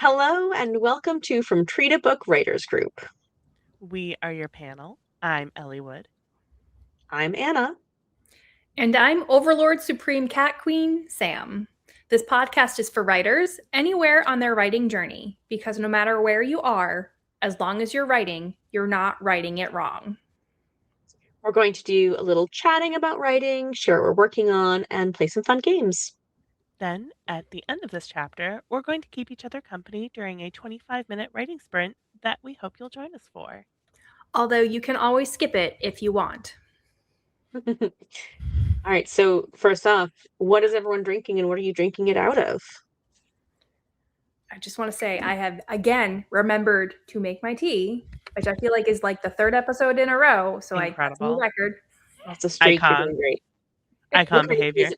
Hello and welcome to From Tree to Book Writers Group. We are your panel. I'm Eliwood. I'm Anna. And I'm Overlord Supreme Cat Queen, Sam. This podcast is for writers anywhere on their writing journey, because no matter where you are, as long as you're writing, you're not writing it wrong. We're going to do a little chatting about writing, share what we're working on, and play some fun games. Then, at the end of this chapter, we're going to keep each other company during a 25-minute writing sprint that we hope you'll join us for. Although you can always skip it if you want. All right, so first off, what is everyone drinking and what are you drinking it out of? I just want to say I have, again, remembered to make my tea, which I feel like is like the third episode in a row. So Incredible. I got a record. That's a streak. You're Icon. doing great. Icon behavior.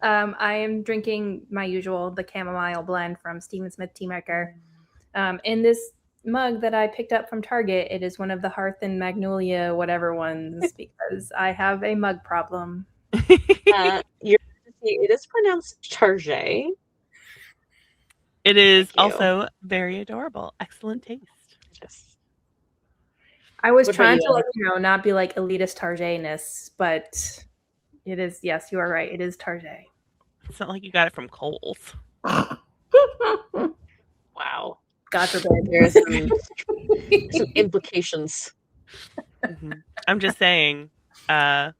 I am drinking my usual, the chamomile blend from Stephen Smith Tea Maker. In this mug that I picked up from Target, it is one of the Hearth and Magnolia whatever ones because I have a mug problem. It is pronounced Target. It is also very adorable. Excellent taste. Yes. I was trying to not be like elitist Target-ness, but it is, yes, you are right. It is Target. It's not like you got it from Kohl's. Wow. God forbid. There's some implications. Mm-hmm. I'm just saying. I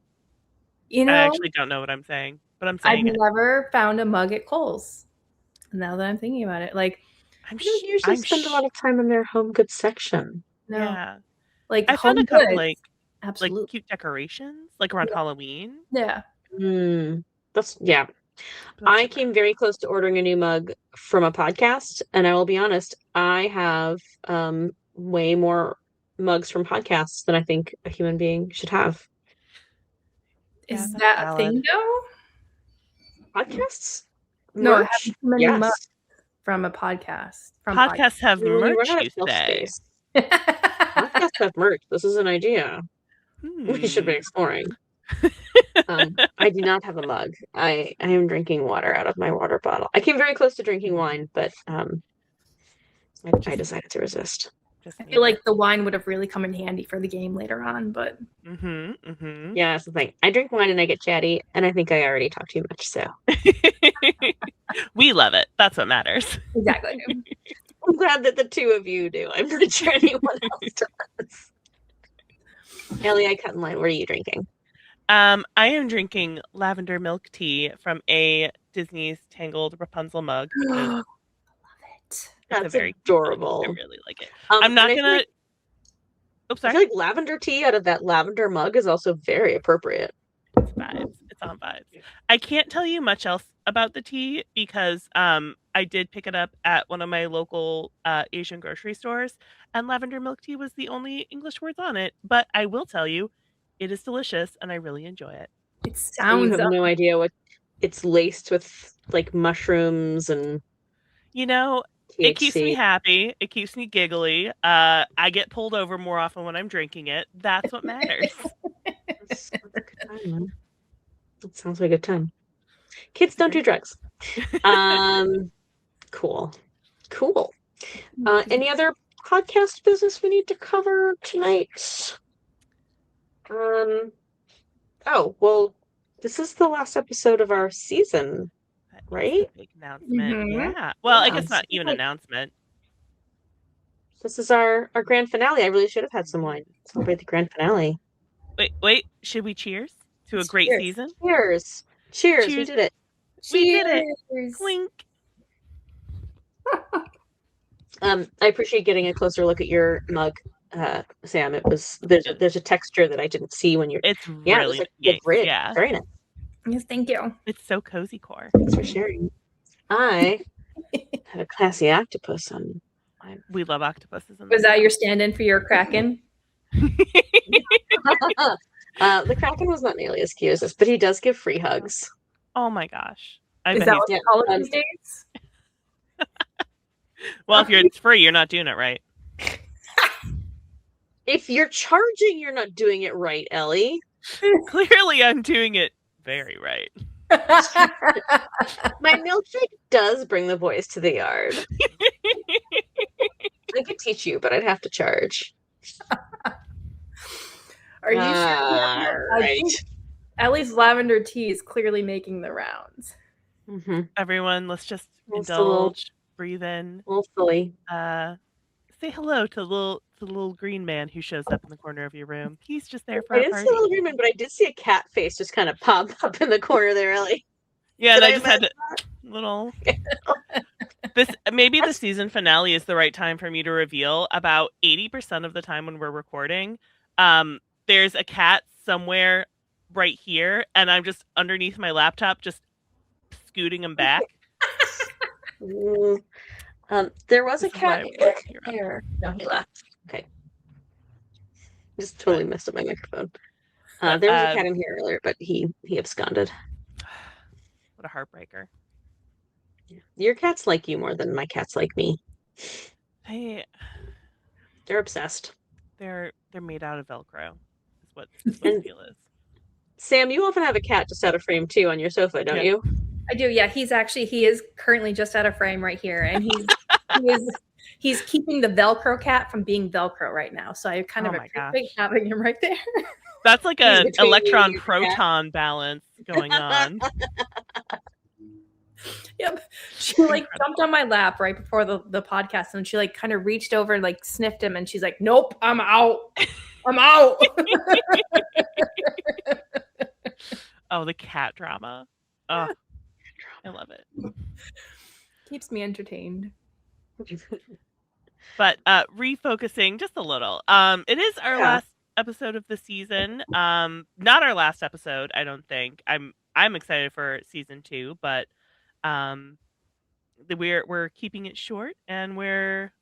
actually don't know what I'm saying, but I'm saying I've never found a mug at Kohl's. Now that I'm thinking about it, like I don't usually spend a lot of time in their home goods section. No. Yeah. Like I found a couple absolutely. like cute decorations, like around Halloween. Yeah. That's I came very close to ordering a new mug from a podcast, and I will be honest, I have way more mugs from podcasts than I think a human being should have. Is that a thing though? Podcasts? No, I have too many mugs from a podcast. Podcasts have merch, you say. Podcasts have merch. This is an idea we should be exploring. I do not have a mug. I am drinking water out of my water bottle. I came very close to drinking wine, but I decided to resist. I feel like the wine would have really come in handy for the game later on, but yeah, that's the thing. I drink wine and I get chatty, and I think I already talk too much. So we love it. That's what matters. Exactly. I'm glad that the two of you do. I'm not sure anyone else does. Ellie, I cut in line. What are you drinking? I am drinking lavender milk tea from a Disney's Tangled Rapunzel mug. I love it. That's very adorable. I really like it. I'm not gonna. I feel like lavender tea out of that lavender mug is also very appropriate. It's vibes. It's on vibes. I can't tell you much else about the tea because I did pick it up at one of my local Asian grocery stores, and lavender milk tea was the only English words on it. But I will tell you, it is delicious, and I really enjoy it. It sounds. You have no idea what it's laced with, like mushrooms and. THC. It keeps me happy. It keeps me giggly. I get pulled over more often when I'm drinking it. That's what matters. That sounds like a good time. Kids don't do drugs. Cool. Any other podcast business we need to cover tonight? Oh, well, this is the last episode of our season, right? Big announcement. Yeah. Well, I guess not even an announcement. This is our grand finale. I really should have had some wine. Celebrate the grand finale. Wait. Should we cheers to a great season? Cheers. We did it. We did it. Clink. I appreciate getting a closer look at your mug, Sam. It was there's a texture that I didn't see when you're. It's really nice. Very nice. Yes, thank you. It's so cozy core. Thanks for sharing. I have a classy octopus on. We love octopuses. Was that your stand-in for your Kraken? The Kraken was not nearly as cute as this, but he does give free hugs. Oh my gosh! Is that what you call it these days? Well, if it's free, you're not doing it right. If you're charging, you're not doing it right, Ellie. Clearly, I'm doing it very right. My milkshake does bring the boys to the yard. I could teach you, but I'd have to charge. Are you sure? I Right. think Ellie's lavender tea is clearly making the rounds. Mm-hmm. Everyone, let's just It's indulge, breathe in, a little silly. say hello to the little green man who shows up in the corner of your room. He's just there for I a didn't party. see a little green man, but I did see a cat face just kind of pop up in the corner there, Ellie. Yeah, Did and I I just had miss a little. This maybe the season finale is the right time for me to reveal. About 80% of the time when we're recording, there's a cat somewhere right here, and I'm just underneath my laptop, just scooting him back. There was This a is why cat I'm looking around. here. No, he left. Okay. Just totally messed up my microphone. But, there was a cat in here earlier, but he absconded. What a heartbreaker. Your cats like you more than my cats like me. They're obsessed. They're made out of Velcro. Is what the deal is. Sam, you often have a cat just out of frame too on your sofa, don't you? I do. Yeah, he is currently just out of frame right here, and he's keeping the Velcro cat from being Velcro right now. So I kind of appreciate having him right there. That's like an electron proton balance going on. Yep. She like jumped on my lap right before the podcast, and she like kind of reached over and like sniffed him, and she's like, "Nope, I'm out. I'm out." Oh, the cat drama. Oh, I love it. Keeps me entertained. But refocusing just a little. It is our last episode of the season. Not our last episode, I don't think. I'm excited for season 2, but we're keeping it short, and we're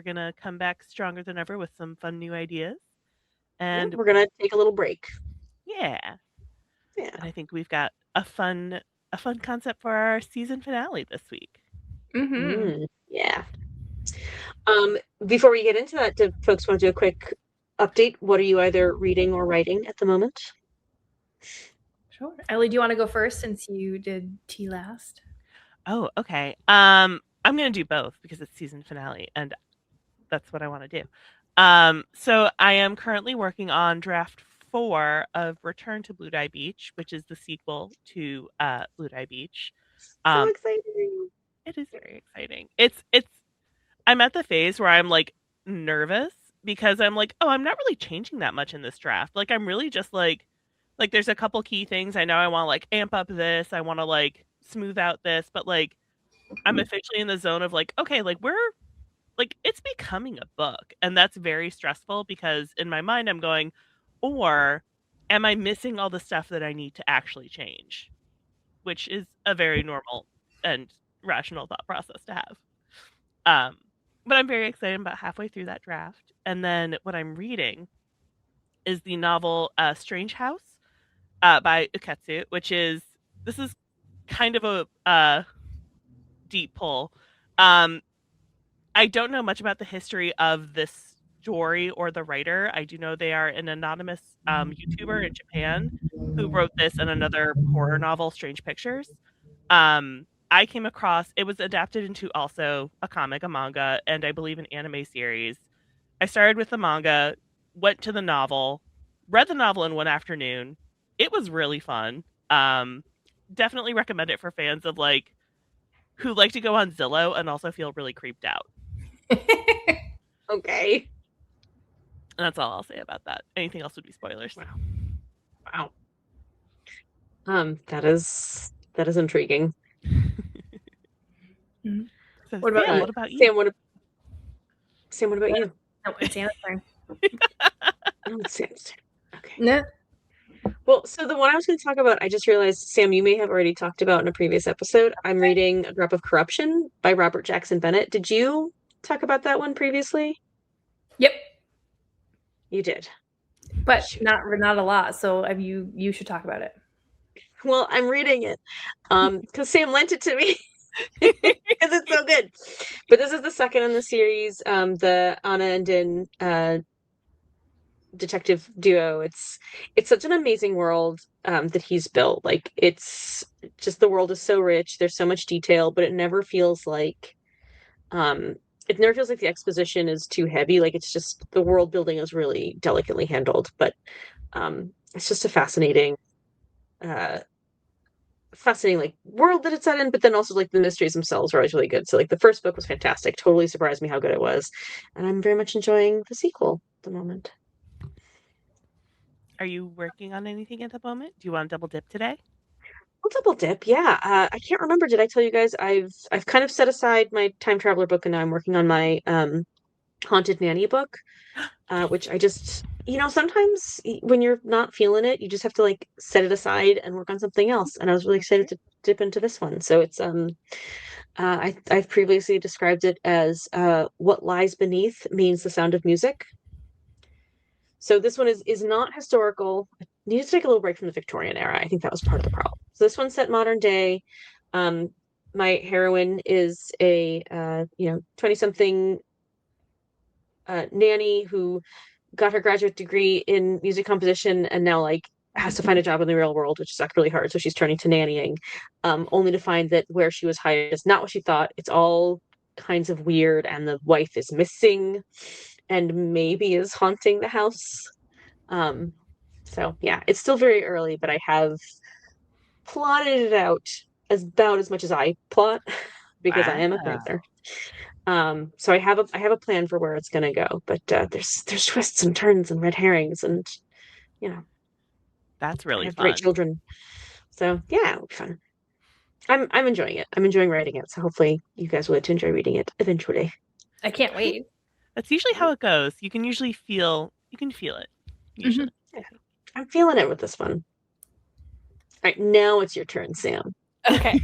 gonna come back stronger than ever with some fun new ideas. And we're gonna take a little break. Yeah. And I think we've got a fun concept for our season finale this week. Yeah. Before we get into that, do folks want to do a quick update? What are you either reading or writing at the moment? Sure. Ellie, do you want to go first since you did tea last? Oh, okay. I'm going to do both because it's season finale, and that's what I want to do. So I am currently working on draft 4 of Return to Blue Dye Beach, which is the sequel to Blue Dye Beach. So exciting! It is very exciting. I'm at the phase where I'm like nervous because I'm like, oh, I'm not really changing that much in this draft. Like I'm really just like there's a couple key things I know I want to like amp up this. I want to like smooth out this, but like I'm officially in the zone of like, okay, like we're like it's becoming a book, and that's very stressful because in my mind I'm going, or am I missing all the stuff that I need to actually change, which is a very normal and rational thought process to have. But I'm very excited about halfway through that draft, and then what I'm reading is the novel Strange House by Uketsu, this is kind of a deep pull. I don't know much about the history of this story or the writer. I do know they are an anonymous YouTuber in Japan who wrote this and another horror novel, Strange Pictures. I came across, it was adapted into also a comic, a manga, and I believe an anime series. I started with the manga, went to the novel, read the novel in one afternoon. It was really fun. Definitely recommend it for fans of like who like to go on Zillow and also feel really creeped out. Okay. And that's all I'll say about that. Anything else would be spoilers. Wow. That is intriguing. So, what about what about you? Sam, what about you? No, it's Anna's turn. It's Sam's turn. Okay. No. Well, so the one I was going to talk about, I just realized, Sam, you may have already talked about in a previous episode. I'm reading A Drop of Corruption by Robert Jackson Bennett. Did you talk about that one previously? Yep. You did. But not a lot. So you should talk about it. Well, I'm reading it because Sam lent it to me because it's so good. But this is the second in the series, the Anna and Din detective duo. It's such an amazing world that he's built. Like it's just the world is so rich. There's so much detail, but um it never feels like the exposition is too heavy. Like it's just the world building is really delicately handled. But it's just a uh fascinating like world that it's set in, but then also like the mysteries themselves are always really good. So like the first book was fantastic, totally surprised me how good it was, and I'm very much enjoying the sequel at the moment. Are you working on anything at the moment? Do you want to double dip today? I'll double dip, yeah. I can't remember, did I tell you guys I've kind of set aside my time traveler book and now I'm working on my haunted nanny book, which I just, sometimes when you're not feeling it, you just have to like set it aside and work on something else. And I was really excited to dip into this one. So it's I've previously described it as what lies beneath means the sound of music. So this one is not historical. I needed to take a little break from the Victorian era. I think that was part of the problem. So this one's set modern day. Um, my heroine is a 20-something nanny who got her graduate degree in music composition and now like has to find a job in the real world, which is like really hard. So she's turning to nannying, only to find that where she was hired is not what she thought. It's all kinds of weird, and the wife is missing and maybe is haunting the house. Um, so yeah, it's still very early, but I have plotted it out about as much as I plot because I am a Wow. panther. So I have a plan for where it's gonna go, but there's twists and turns and red herrings, and you know That's I really have great fun. children. So yeah, it'll be fun. I'm enjoying it. I'm enjoying writing it. So hopefully you guys will get to enjoy reading it eventually. I can't wait. That's usually how it goes. You can feel it, usually. Yeah, I'm feeling it with this one. All right, now it's your turn, Sam. Okay.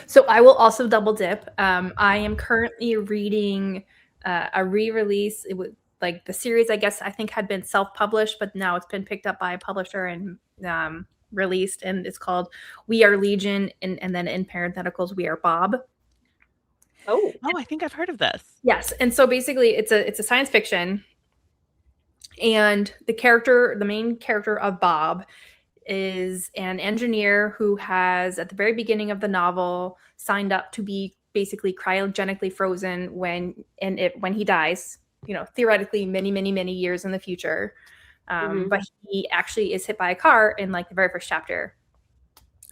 So I will also double dip. I am currently reading a re-release. It was like the series, I guess, I think had been self-published, but now it's been picked up by a publisher and released, and it's called We Are Legion, and then in parentheticals, We Are Bob. Oh, I think I've heard of this. Yes, and so basically, it's a science fiction, and the main character of Bob is an engineer who has, at the very beginning of the novel, signed up to be basically cryogenically frozen when he dies. Theoretically, many, many, many years in the future. But he actually is hit by a car in like the very first chapter,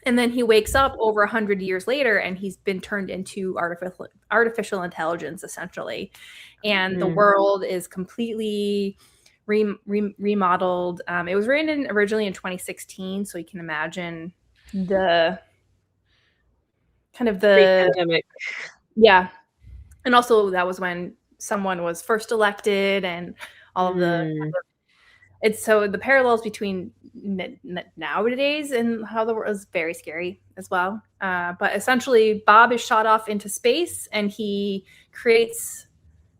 and then he wakes up over 100 years later, and he's been turned into artificial intelligence, essentially, and the world is completely remodeled. It was written originally in 2016, so you can imagine the kind of the pandemic. Yeah, and also that was when someone was first elected, and all of it's so the parallels between nowadays and how the world is very scary as well. But essentially, Bob is shot off into space, and he creates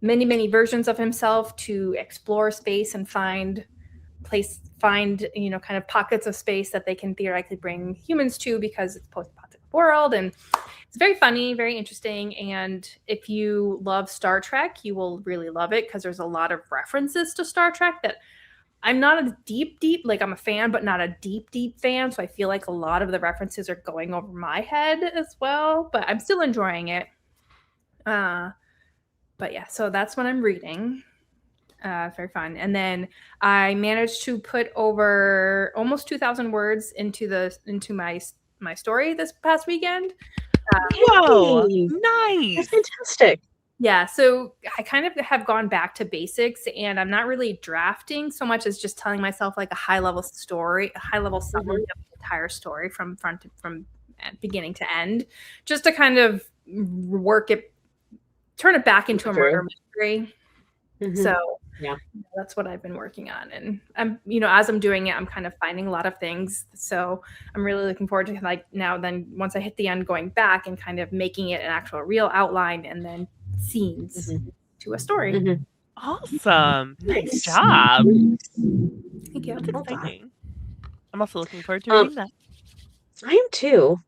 many, many versions of himself to explore space and find kind of pockets of space that they can theoretically bring humans to, because it's post-apocalyptic world. And it's very funny, very interesting. And if you love Star Trek, you will really love it, because there's a lot of references to Star Trek that I'm not a deep, like I'm a fan, but not a deep, deep fan. So I feel like a lot of the references are going over my head as well, but I'm still enjoying it. But yeah, so that's what I'm reading. Very fun. And then I managed to put over almost 2,000 words into my story this past weekend. Whoa, Hey, nice. that's fantastic. Yeah, so I kind of have gone back to basics, and I'm not really drafting so much as just telling myself like a high level summary of the entire story from beginning to end, just to kind of turn it back into a murder mystery. So yeah, that's what I've been working on, and I'm as I'm doing it, I'm kind of finding a lot of things. So I'm really looking forward to like now then once I hit the end, going back and kind of making it an actual real outline and then scenes to a story. Awesome. Nice job. Thank you. That's exciting. I'm also looking forward to reading that. I am too.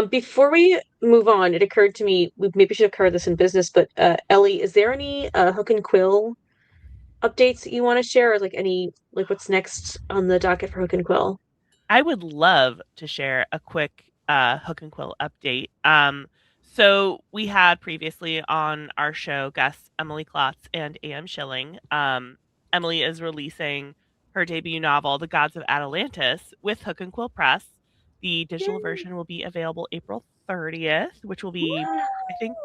Before we move on, it occurred to me we maybe should have covered this in business, but Ellie, is there any Hook and Quill updates that you want to share, or like any what's next on the docket for Hook and Quill? I would love to share a quick Hook and Quill update. So we had previously on our show guests Emily Klotz and A.M. Schilling. Emily is releasing her debut novel, The Gods of Atalantis, with Hook and Quill Press. The digital version will be available April 30th, which will be, I think,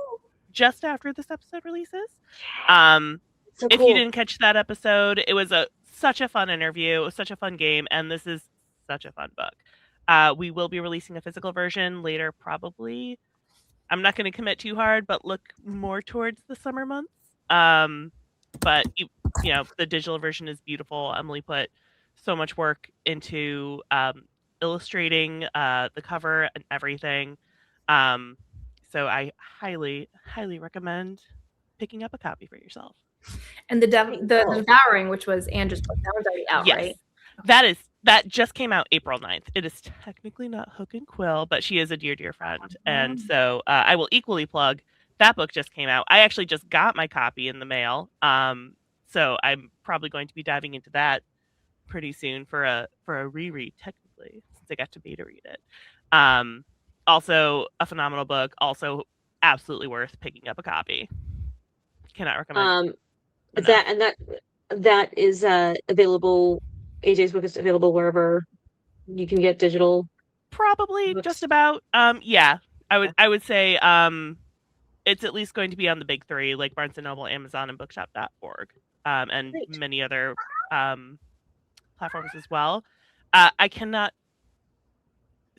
just after this episode releases. So if cool. you didn't catch that episode, it was such a fun interview. It was such a fun game, and this is such a fun book. We will be releasing a physical version later, probably. I'm not going to commit too hard, but look more towards the summer months. But the digital version is beautiful. Emily put so much work into illustrating the cover and everything. So I highly, highly recommend picking up a copy for yourself. And the Devouring, which was Andrew's book, that one's already out, yes. Right? That just came out April 9th. It is technically not Hook and Quill, but she is a dear, dear friend. And so I will equally plug that book just came out. I actually just got my copy in the mail. So I'm probably going to be diving into that pretty soon for a reread, technically, since I got to beta read it. Also a phenomenal book. Also absolutely worth picking up a copy. Cannot recommend. That is available. AJ's book is available wherever you can get digital. Probably books. Just about. Yeah, I would say it's at least going to be on the big three, like Barnes & Noble, Amazon, and Bookshop.org, and Great. Many other platforms as well. I cannot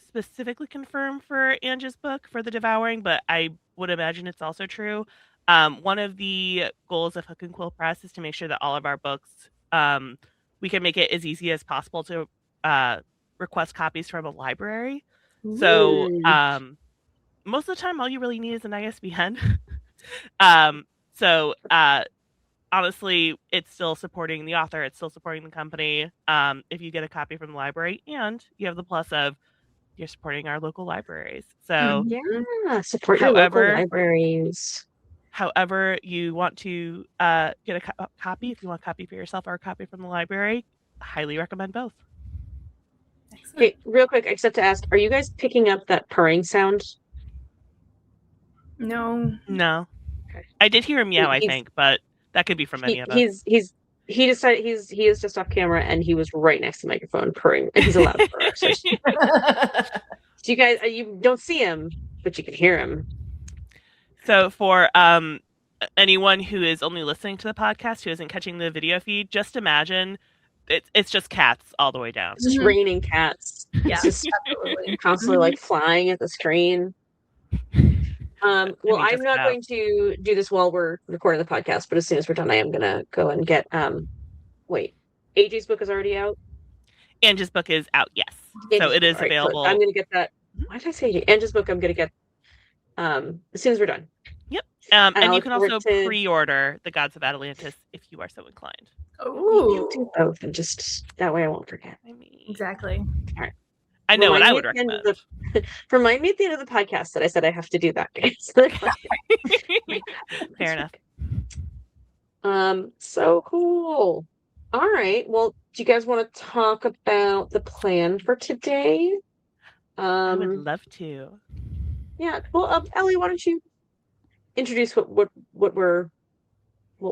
specifically confirm for Angie's book for The Devouring, but I would imagine it's also true. One of the goals of Hook and Quill Press is to make sure that all of our books, we can make it as easy as possible to request copies from a library. Ooh. So most of the time, all you really need is an ISBN. Honestly, it's still supporting the author. It's still supporting the company. If you get a copy from the library, and you have the plus of you're supporting our local libraries. So support your local libraries. However you want to get a copy, if you want a copy for yourself or a copy from the library, I highly recommend both. Okay, real quick, I just have to ask, are you guys picking up that purring sound? No. Okay. I did hear him meow, I think, but that could be from any of us. He decided he is just off camera, and he was right next to the microphone purring, and he's a loud purrer. So you guys, you don't see him, but you can hear him. So for anyone who is only listening to the podcast, who isn't catching the video feed, just imagine it's just cats all the way down. It's just raining cats. Yeah, it's just constantly flying at the screen. Well, I'm not going to do this while we're recording the podcast, but as soon as we're done, I am going to go and get, AJ's book is already out? Angie's book is out, yes. So it is available. I'm going to get that. Why did I say AJ? Angie's book I'm going to get as soon as we're done. Yep. And you can also pre-order The Gods of Atalantis if you are so inclined. Oh, do both, and just that way I won't forget. Exactly. All right. I know what I would recommend. Remind me at the end of the podcast that I said I have to do that. Fair enough. So cool. All right. Well, do you guys want to talk about the plan for today? I would love to. Yeah. Well, Ellie, why don't you introduce what we're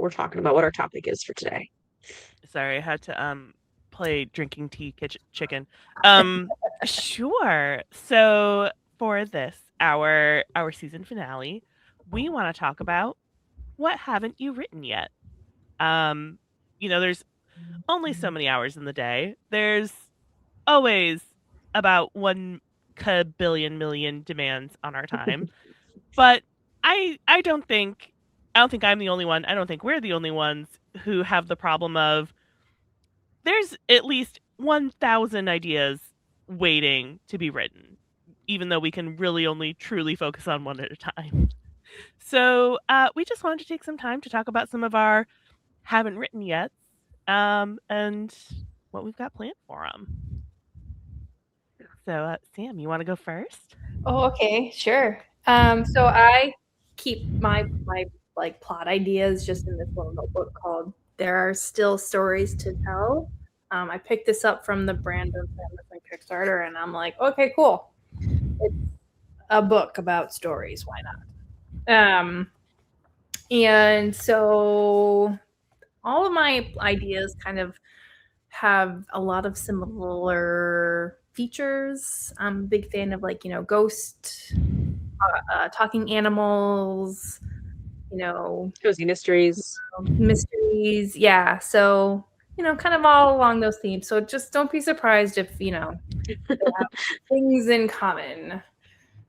talking about, what our topic is for today? Sorry, I had to play drinking tea chicken. Sure. So for this, our season finale, we want to talk about what haven't you written yet. There's only so many hours in the day. There's always about 1 billion million demands on our time. But I don't think I'm the only one. I don't think we're the only ones who have the problem of there's at least 1,000 ideas waiting to be written, even though we can really only truly focus on one at a time. So we just wanted to take some time to talk about some of our haven't written yet, and what we've got planned for them. So Sam, you want to go first? Oh, okay, sure. So I keep my plot ideas just in this little notebook called there are still stories to tell. I picked this up from the Brandon Sanderson Kickstarter, and I'm like, okay, cool. It's a book about stories. Why not? And so all of my ideas kind of have a lot of similar features. I'm a big fan of like, ghost, talking animals, cozy mysteries. Mysteries. Yeah. So, kind of all along those themes. So just don't be surprised if, they have things in common.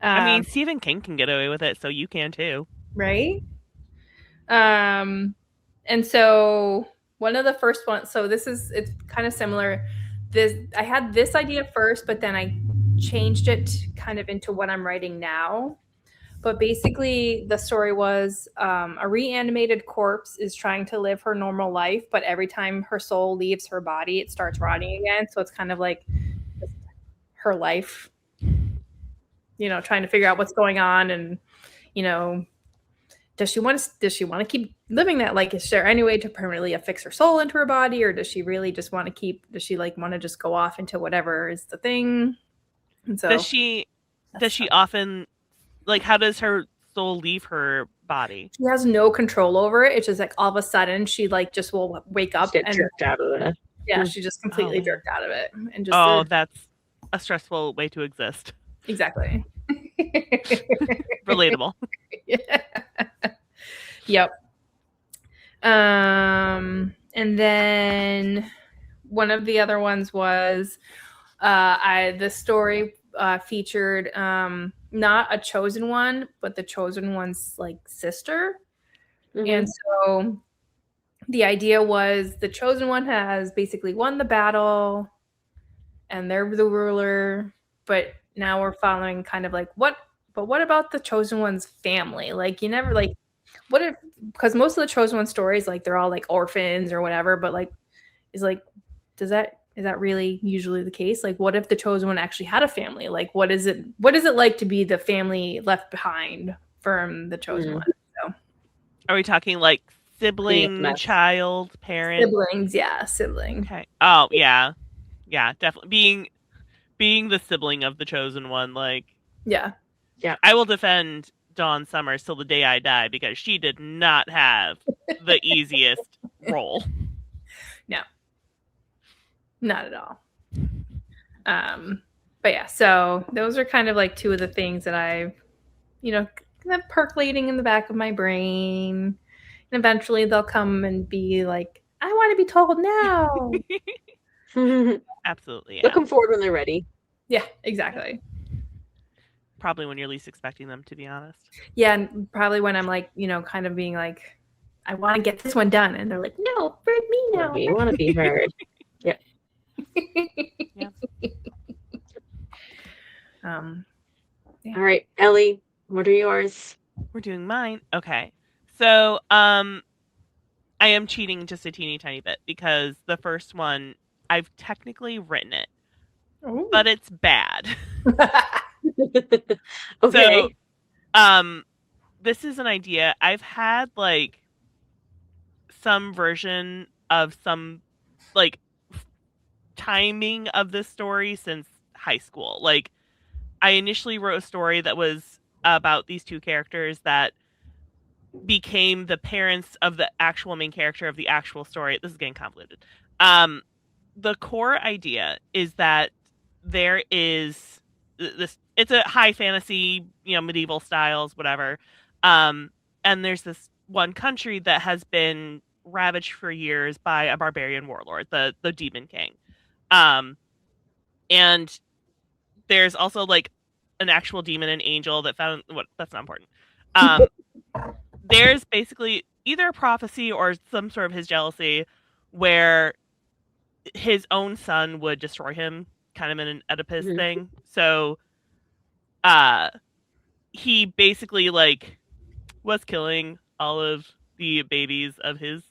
I mean, Stephen King can get away with it, so you can too. Right? And so one of the first ones, so it's kind of similar. I had this idea first, but then I changed it kind of into what I'm writing now. But basically, the story was a reanimated corpse is trying to live her normal life, but every time her soul leaves her body, it starts rotting again. So it's kind of like her life, trying to figure out what's going on, and does she want to keep living that? Like, is there any way to permanently affix her soul into her body, or does she really just want to does she want to just go off into whatever is the thing? And so does she often, like, how does her soul leave her body? She has no control over it. It's just like all of a sudden she just will wake up and jerked out of it. Yeah, she just completely jerked out of it and just. That's a stressful way to exist. Exactly. Relatable. Yeah. Yep. And then one of the other ones was the story featured not a chosen one, but the chosen one's sister. Mm-hmm. And so the idea was the chosen one has basically won the battle and they're the ruler, but now we're following kind of what about the chosen one's family? You never what if, because most of the chosen one stories, they're all orphans or whatever, but is that really usually the case? What if the chosen one actually had a family? What is it like to be the family left behind from the chosen one? So, are we talking sibling, child, parent? Siblings, yeah, sibling. Okay. Oh, yeah. Yeah, definitely. Being the sibling of the chosen one, yeah. I will defend Dawn Summers till the day I die because she did not have the easiest role. No. Not at all. But yeah, so those are kind of two of the things that I've, kind of percolating in the back of my brain. And eventually they'll come and be I want to be told now. Absolutely. Yeah. They'll come forward when they're ready. Yeah, exactly. Probably when you're least expecting them, to be honest. Yeah, and probably when I'm kind of being I want to get this one done, and they're no, for me now. You want to be heard. Yeah. Yeah. Yeah. All right, Ellie, what are yours? We're doing mine. Okay. So, I am cheating just a teeny tiny bit because the first one, I've technically written it, but it's bad. Okay. So, this is an idea. I've had some version of some timing of this story since high school. I initially wrote a story that was about these two characters that became the parents of the actual main character of the actual story. This is getting convoluted. The core idea is that there is this, it's a high fantasy, medieval styles, whatever. And there's this one country that has been ravaged for years by a barbarian warlord, the Demon King. And there's also an actual demon and angel that found that's not important. There's basically either a prophecy or some sort of his jealousy where his own son would destroy him, kind of in an Oedipus thing. So he basically was killing all of the babies of his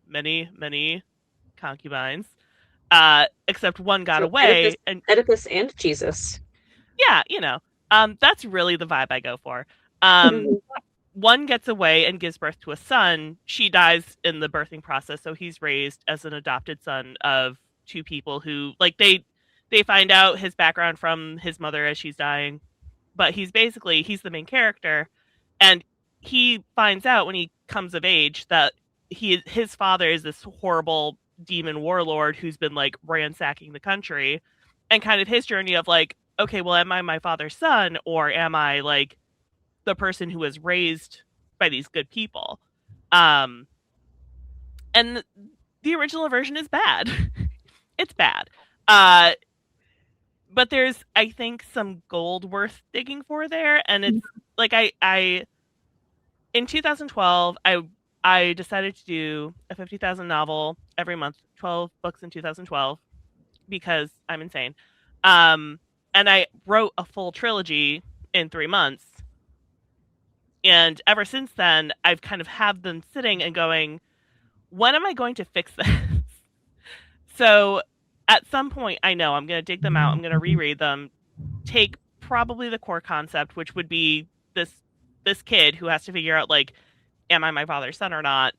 many concubines, except one got away. Oedipus and Jesus. Yeah, that's really the vibe I go for. one gets away and gives birth to a son. She dies in the birthing process, so he's raised as an adopted son of two people who, like, they find out his background from his mother as she's dying, but he's the main character, and he finds out when he comes of age that his father is this horrible demon warlord who's been like ransacking the country, and kind of his journey of like, okay, well, am I my father's son, or am I like the person who was raised by these good people? And the original version is bad. It's bad. But there's, I think, some gold worth digging for there. And it's like, I in 2012, I decided to do a 50,000 novel every month, 12 books in 2012, because I'm insane. And I wrote a full trilogy in 3 months. And ever since then, I've kind of had them sitting and going, when am I going to fix this? So at some point, I know I'm going to dig them out. I'm going to reread them, take probably the core concept, which would be this kid who has to figure out, like, am I my father's son or not?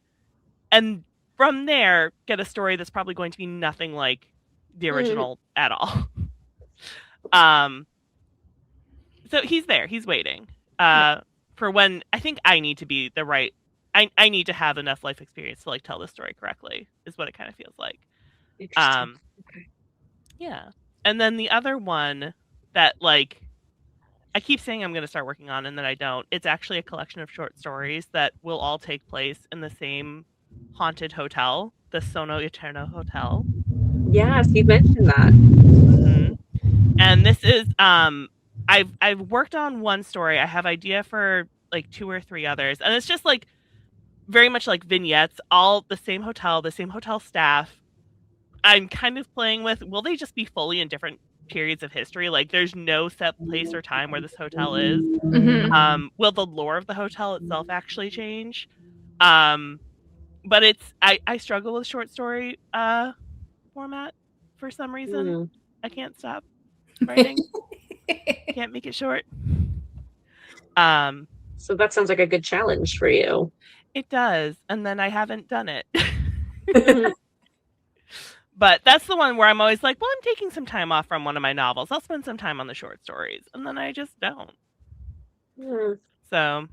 And from there, get a story that's probably going to be nothing like the original at all. So he's there. He's waiting for when I think I need to be the right. I need to have enough life experience to like tell the story correctly, is what it kind of feels like. Okay. Yeah. And then the other one that, like, I keep saying I'm going to start working on and then I don't. It's actually a collection of short stories that will all take place in the same haunted hotel, the Sono Eterno Hotel. Yes, you mentioned that. Mm-hmm. And this is I've worked on one story. I have idea for like 2 or 3 others, and it's just like very much like vignettes, all the same hotel staff. I'm kind of playing with, will they just be fully in different periods of history? Like, there's no set place or time where this hotel is. Mm-hmm. Will the lore of the hotel itself actually change? But it's I struggle with short story format for some reason. I can't stop writing. Can't make it short. So that sounds like a good challenge for you. It does, and then I haven't done it. But that's the one where I'm always like, well, I'm taking some time off from one of my novels. I'll spend some time on the short stories. And then I just don't. So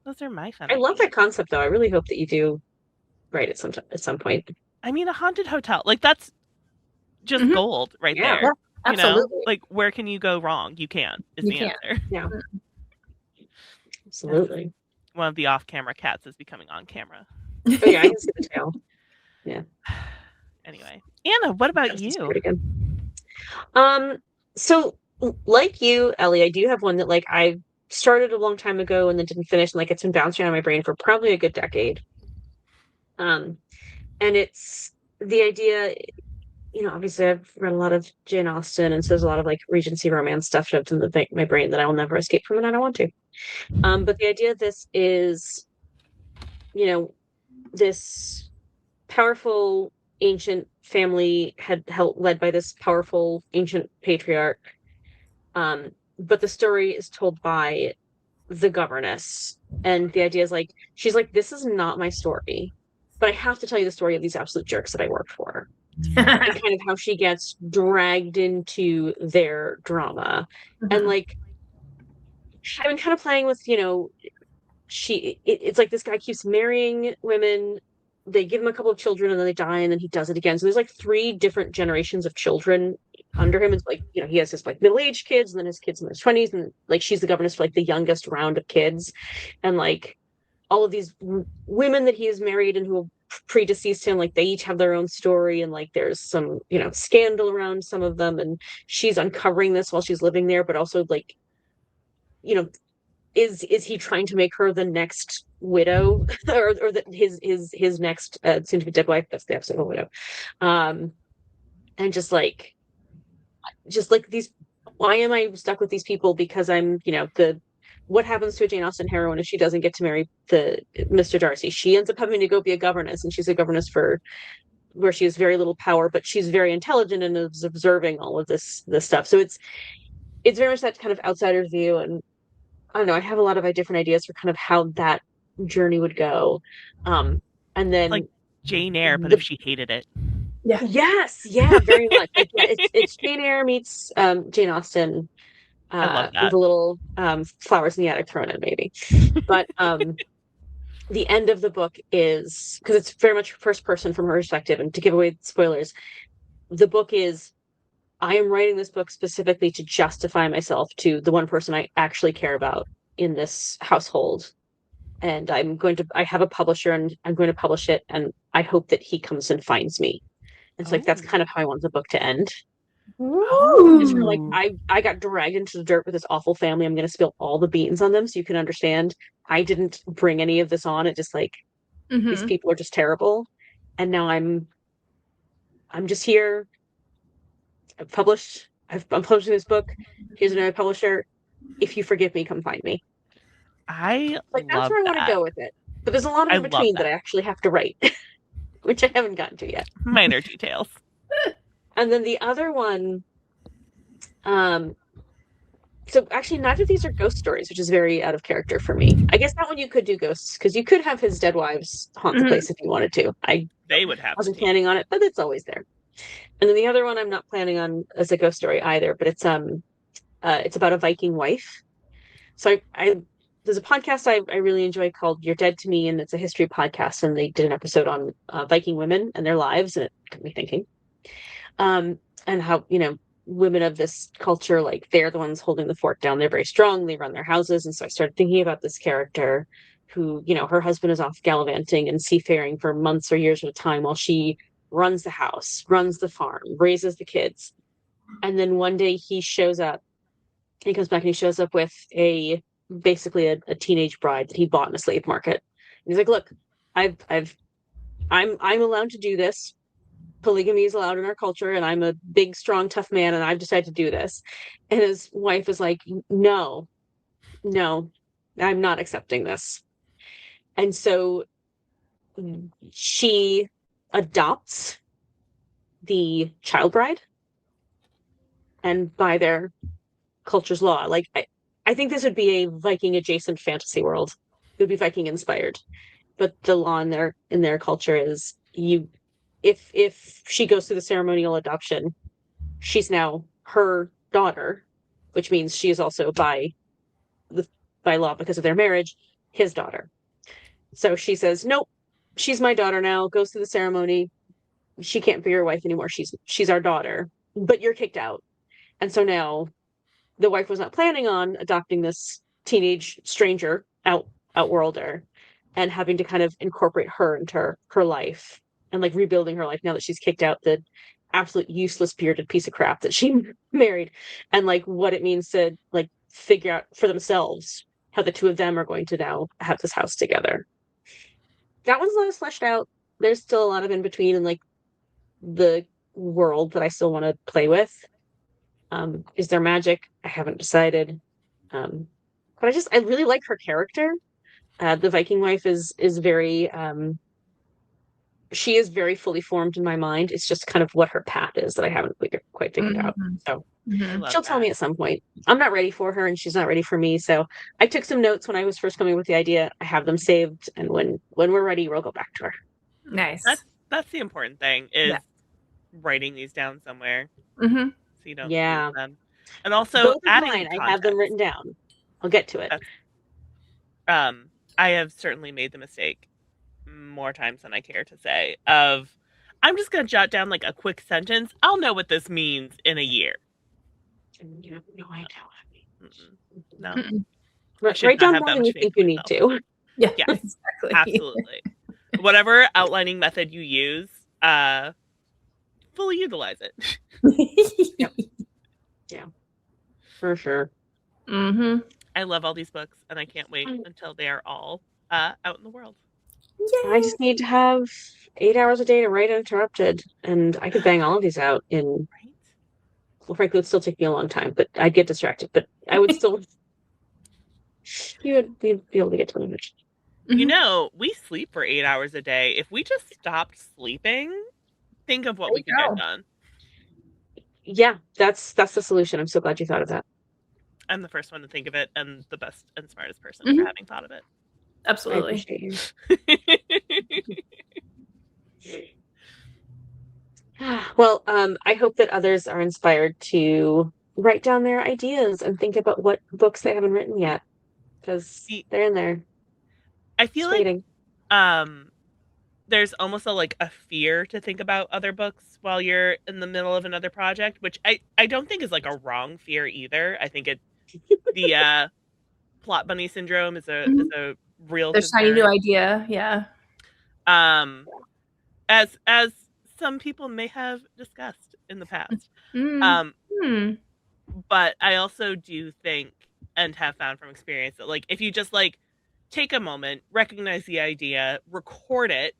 those are my fun I love ideas. that concept, though. I really hope that you do write it at some point. I mean, a haunted hotel, like, that's just gold right there. Yeah, absolutely. You know? Like, where can you go wrong? You can't, is the answer. Yeah. Absolutely. One of the off-camera cats is becoming on camera. Oh, yeah, I can see the tail. Yeah. Anyway, Anna, what about you? Pretty good. So like you, Ellie, I do have one that like I started a long time ago and then didn't finish, and like it's been bouncing around my brain for probably a good decade. And it's the idea, you know, obviously I've read a lot of Jane Austen, and so there's a lot of like Regency romance stuff shoved in my brain that I will never escape from, and I don't want to. But the idea of this is, you know, this powerful ancient family led by this powerful ancient patriarch. But the story is told by the governess. And the idea is like, she's like, this is not my story, but I have to tell you the story of these absolute jerks that I worked for. And kind of how she gets dragged into their drama. And like, I've been kind of playing with, you know, it's like this guy keeps marrying women. They give him a couple of children and then they die, and then he does it again. So there's like 3 different generations of children under him. It's like, you know, he has his like middle-aged kids and then his kids in their 20s, and like she's the governess for like the youngest round of kids. And like all of these women that he has married and who predeceased him, like they each have their own story, and like there's some, you know, scandal around some of them, and she's uncovering this while she's living there, but also like, you know, is he trying to make her the next widow, or that his next soon to be dead wife? That's the episode of Widow. And just like these, why am I stuck with these people? Because I'm, you know, what happens to a Jane Austen heroine if she doesn't get to marry the Mr. Darcy? She ends up having to go be a governess, and she's a governess for where she has very little power, but she's very intelligent and is observing all of this stuff. So it's very much that kind of outsider's view. And I don't know, I have a lot of different ideas for kind of how that journey would go. And then Like Jane Eyre, but the- if she hated it. Yeah. Yes, yeah, very much. Like, yeah, it's Jane Eyre meets Jane Austen, I love that. with a little flowers in the attic thrown in, maybe. But the end of the book is, because it's very much first person from her perspective, and to give away spoilers, the book is, I am writing this book specifically to justify myself to the one person I actually care about in this household. And I have a publisher and I'm going to publish it. And I hope that he comes and finds me. And so, like, that's kind of how I want the book to end. Is for, like, I got dragged into the dirt with this awful family. I'm going to spill all the beans on them so you can understand I didn't bring any of this on. It just, like, these people are just terrible. And now I'm just here. I'm publishing this book. Here's another publisher. If you forgive me, come find me. I Like, that's love where I want that. to go with it. But there's a lot of I in love between that. that I actually have to write, which I haven't gotten to yet. Minor details. And then the other one, so actually neither of these are ghost stories, which is very out of character for me. I guess that one you could do ghosts, because you could have his dead wives haunt the place if you wanted to. I They would have wasn't the tea. planning on it, but it's always there. And then the other one I'm not planning on as a ghost story either, but it's about a Viking wife. So I there's a podcast I really enjoy called You're Dead to Me, and it's a history podcast, and they did an episode on Viking women and their lives, and it got me thinking. And how, women of this culture, like, they're the ones holding the fort down. They're very strong. They run their houses. And so I started thinking about this character who, her husband is off gallivanting and seafaring for months or years at a time while she runs the house, runs the farm, raises the kids. And then one day he shows up, he comes back and he shows up with basically a teenage bride that he bought in a slave market. And he's like, look, I'm allowed to do this. Polygamy is allowed in our culture, and I'm a big, strong, tough man, and I've decided to do this. And his wife is like, no, I'm not accepting this. And so she adopts the child bride, and by their culture's law, like, I think this would be a Viking adjacent fantasy world. It would be Viking inspired, but the law in their culture is, if she goes through the ceremonial adoption, she's now her daughter, which means she is also by law, because of their marriage, his daughter. So she says, nope, she's my daughter now, goes through the ceremony. She can't be your wife anymore. She's our daughter, but you're kicked out. And so now the wife was not planning on adopting this teenage stranger, outworlder, and having to kind of incorporate her into her life, and, like, rebuilding her life now that she's kicked out the absolute useless bearded piece of crap that she married, and, like, what it means to, like, figure out for themselves how the two of them are going to now have this house together. That one's not as fleshed out. There's still a lot of in between, and, like, the world that I still want to play with. Is there magic? I haven't decided. But I really like her character. The Viking wife is very she is very fully formed in my mind. It's just kind of what her path is that I haven't quite figured out. So she'll tell me at some point. I'm not ready for her, and she's not ready for me. So I took some notes when I was first coming with the idea. I have them saved, and when we're ready, we'll go back to her. Nice. That's the important thing, is writing these down somewhere, so you don't lose them. And also, both adding mine, context. I have them written down. I'll get to it. I have certainly made the mistake more times than I care to say of, I'm just going to jot down, like, a quick sentence. I'll know what this means in a year. You have no idea what No. Write down more than you think you need to. Yeah, exactly. Absolutely. Whatever outlining method you use, fully utilize it. Yeah, for sure. I love all these books, and I can't wait until they are all out in the world. Yay. I just need to have 8 hours a day to write uninterrupted, and I could bang all of these out in. Well, frankly, it would still take me a long time, but I'd get distracted. But I would still. You'd be able to get to them. We sleep for 8 hours a day. If we just stopped sleeping, think of what we could get done. Yeah, that's the solution. I'm so glad you thought of that. I'm the first one to think of it and the best and smartest person Mhm. for having thought of it. I Absolutely. appreciate you. Well, I hope that others are inspired to write down their ideas and think about what books they haven't written yet, because they're in there. I feel Just like waiting. there's almost a fear to think about other books while you're in the middle of another project, which I don't think is like a wrong fear either. I think the plot bunny syndrome is a real The shiny new concern. idea. Yeah. As some people may have discussed in the past. But I also do think and have found from experience that like if you just like take a moment, recognize the idea, record it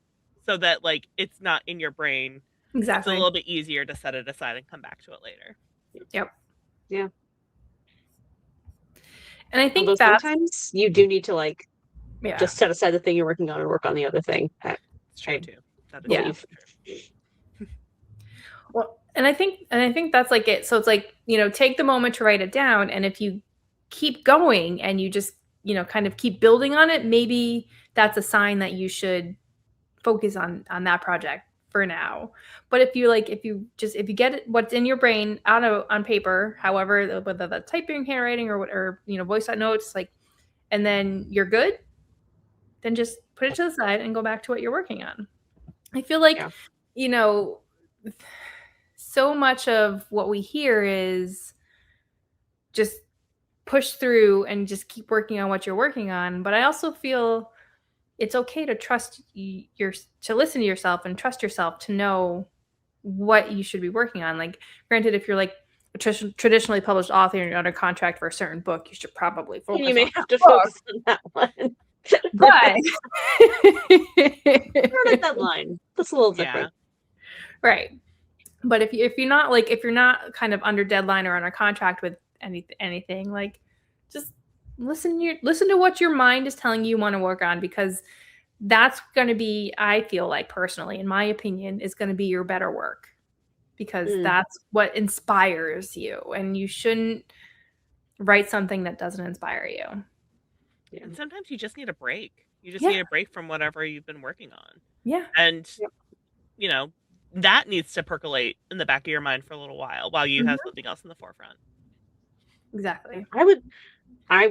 so that like it's not in your brain, it's a Exactly. little bit easier to set it aside and come back to it later. Yep. Yeah. And I think Although that's sometimes you do need to like yeah. just set aside the thing you're working on and work on the other thing. It's true too. That is Yeah. believe. Well, and I think that's like it. So it's like, you know, take the moment to write it down, and if you keep going and you just, you know, kind of keep building on it, maybe that's a sign that you should focus on that project for now. But if you get it, what's in your brain out on paper, however, whether that's typing, handwriting, or you know, voice notes, like, and then you're good, then just put it to the side and go back to what you're working on. I feel like, you know, so much of what we hear is just push through and just keep working on what you're working on. But I also feel it's okay to to listen to yourself and trust yourself to know what you should be working on. Like, granted, if you're like a traditionally published author and you're under contract for a certain book, you should probably focus on you may have to book. focus on that one. But like that line. That's a little different. Right. But if you're not kind of under deadline or under contract with anything, like, just listen to what your mind is telling you want to work on, because that's going to be, I feel like personally, in my opinion, is going to be your better work, because that's what inspires you, and you shouldn't write something that doesn't inspire you. Yeah. And sometimes you just need a break. You just need a break from whatever you've been working on. Yeah. And you know, that needs to percolate in the back of your mind for a little while you have something else in the forefront. Exactly. I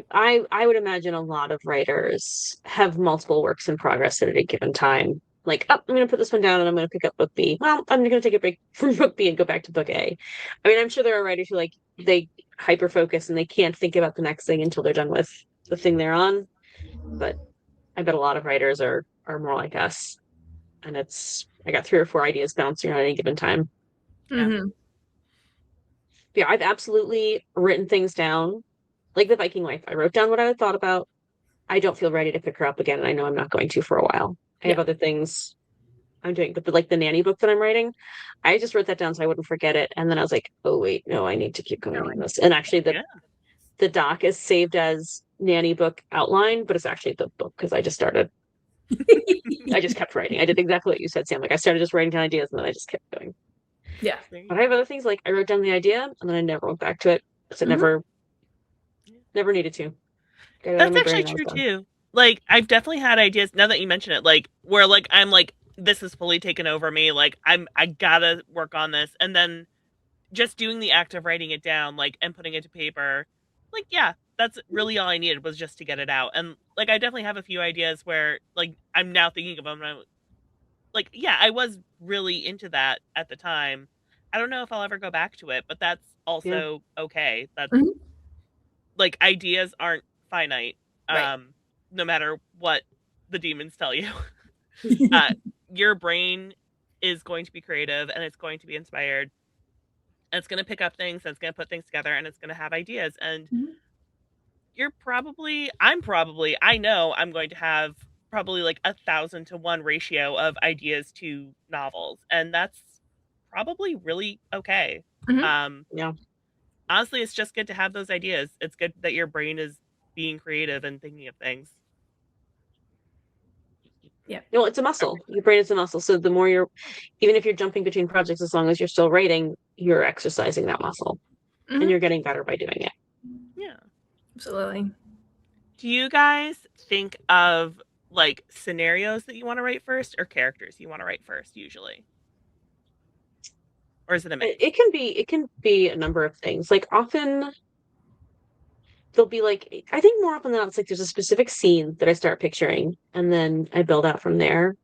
would imagine a lot of writers have multiple works in progress at a given time. Like, oh, I'm going to put this one down and I'm going to pick up book B. Well, I'm going to take a break from book B and go back to book A. I mean, I'm sure there are writers who like they hyper focus and they can't think about the next thing until they're done with the thing they're on. But I bet a lot of writers are more like us. And I got 3 or 4 ideas bouncing around at any given time. Yeah, I've absolutely written things down. Like the Viking wife, I wrote down what I had thought about. I don't feel ready to pick her up again, and I know I'm not going to for a while. I have other things I'm doing, but the nanny book that I'm writing, I just wrote that down so I wouldn't forget it. And then I was like, oh wait, no, I need to keep going on this. And actually, the doc is saved as nanny book outline, but it's actually the book because I just started. I just kept writing. I did exactly what you said, Sam. Like I started just writing down ideas, and then I just kept going. Yeah, but I have other things. Like I wrote down the idea, and then I never went back to it because it never needed to. That's actually true too. Like I've definitely had ideas now that you mention it, like where like I'm like, this is fully taken over me. Like I gotta work on this, and then just doing the act of writing it down, like, and putting it to paper, like, yeah, that's really all I needed was just to get it out. And like I definitely have a few ideas where like I'm now thinking of them, and I'm like, yeah, I was really into that at the time. I don't know if I'll ever go back to it, but that's also okay. That's like ideas aren't finite. No matter what the demons tell you. Your brain is going to be creative and it's going to be inspired. And it's going to pick up things and it's going to put things together and it's going to have ideas. And I know I'm going to have probably like 1,000 to 1 ratio of ideas to novels. And that's probably really okay. Honestly, it's just good to have those ideas. It's good that your brain is being creative and thinking of things. Yeah. No, it's a muscle. Your brain is a muscle. So the more even if you're jumping between projects, as long as you're still writing, you're exercising that muscle and you're getting better by doing it. Yeah. Absolutely. Do you guys think of like scenarios that you want to write first or characters you want to write first usually? Or is it a mix? It can be a number of things. Like often there'll be like I think more often than not it's like there's a specific scene that I start picturing and then I build out from there.